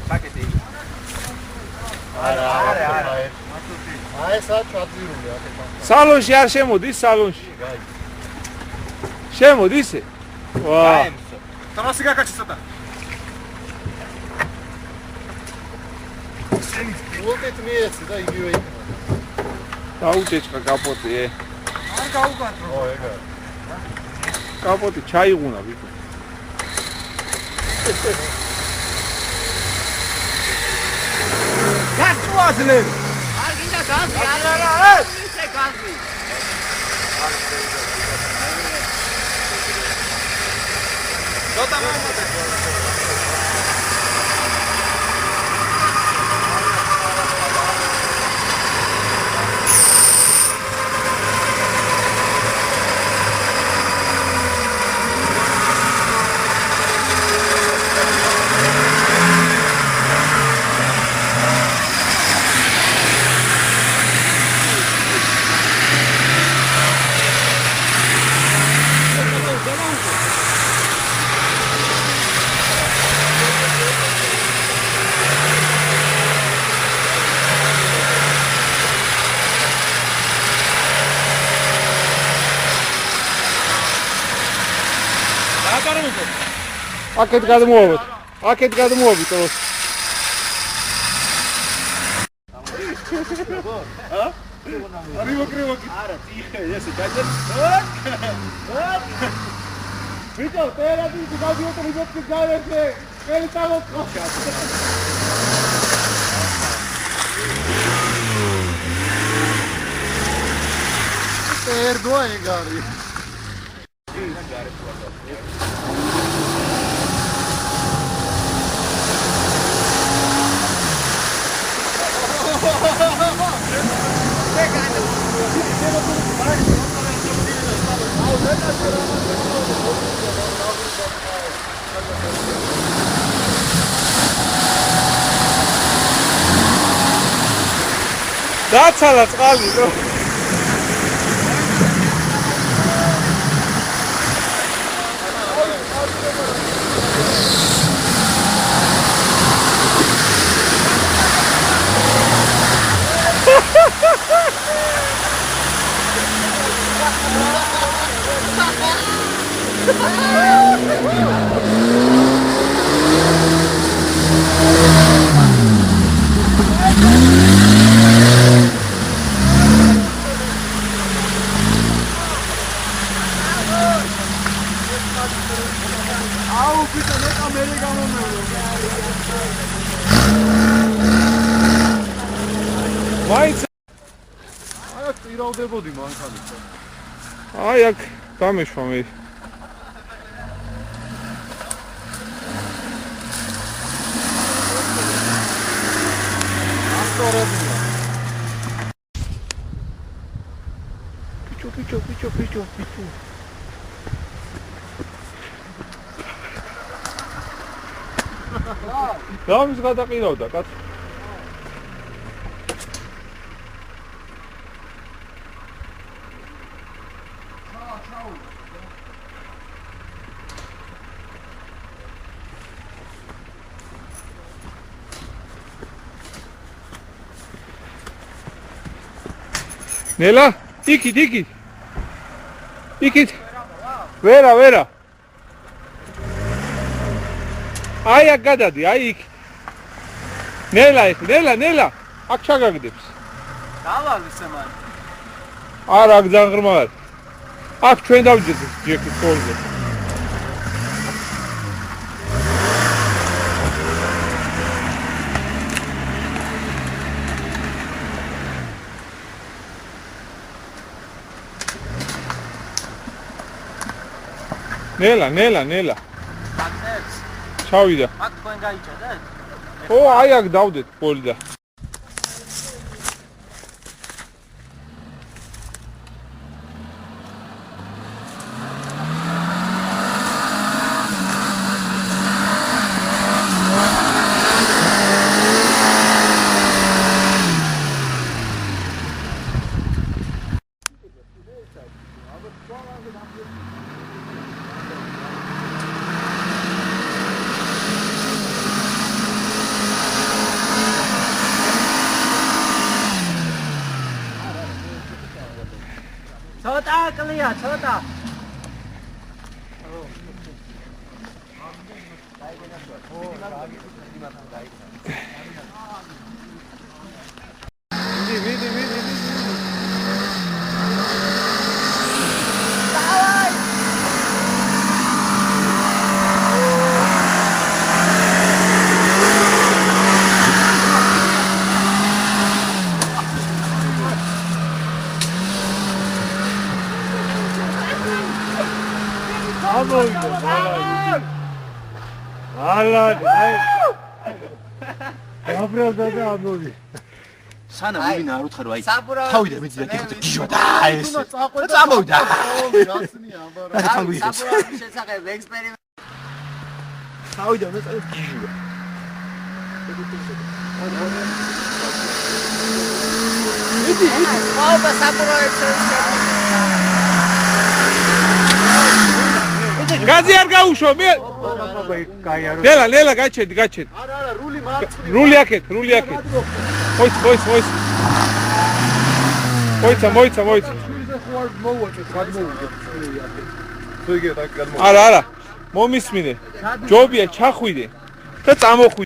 პაკეტი. არა. აი სად ჩაძირული აქეთ. სალონში არ შემოდის სალონში. შემოდის? ვა. თამასი გაკაჩი ცოტა. მოვეთ მიეცი და იგივე იქნება. დაუჭეჭყა კაპოტი. არ გაუგანო. ო ეგა. კაპოტი ჩაიღუნა ვიქო. გაწვაძლე. არ გინდა გაზი, არა. ისე გაზი. ცოტა მომოდე. აქეთ გადმოვავით. აქეთ გადმოვავით. კრივო. არა, ტიხე, ესე დაიწყე. ვიტო, ტერაპიის გავიოთ რიბოტი გავერდე. ხელი წამოწყო. ერგო ეგარი. დაცალა წყალი რო. აუ ბიჭო ნეტა მერე გამომევლო. მაინც აი ტირავდებოდი მანქანით. აი აქ გამეშვა მე. ასტორებია. Pichu. Ram's გადაყირავდა კაც. ნელა, იქით. ვერა. აი აქ გადადი, აი იქ. ნელა, აქ ჩაგაგდებს. დავალისე მან. არა, აქ ძალიან ღრმაა. აქ ჩვენ დავჯერთ ჯექის ხოლზე. ნელა. აკეთებს. ჩავიდა. აქ თქვენ გაიჭედეთ? ო, აი აქ დავდეთ პოლი და. წარია ცოტა. სანა ვინ არ უთხარო აი საბურავი თავიდან მეძია გიხოთ გიჟვა და ეს და წამოვიდა გასნია აბარა. საბურავის შესახებ ექსპერიმენტი. თავიდან მეწარ გიჟვა ობა საბურავის გაზი არ გაუშვა მე ნელა გაჩედი არა არა რული მარცხნივ. რული აქეთ მოიცა არა მომისმინე ჯობია ჩახვიდე და წამოხვიდე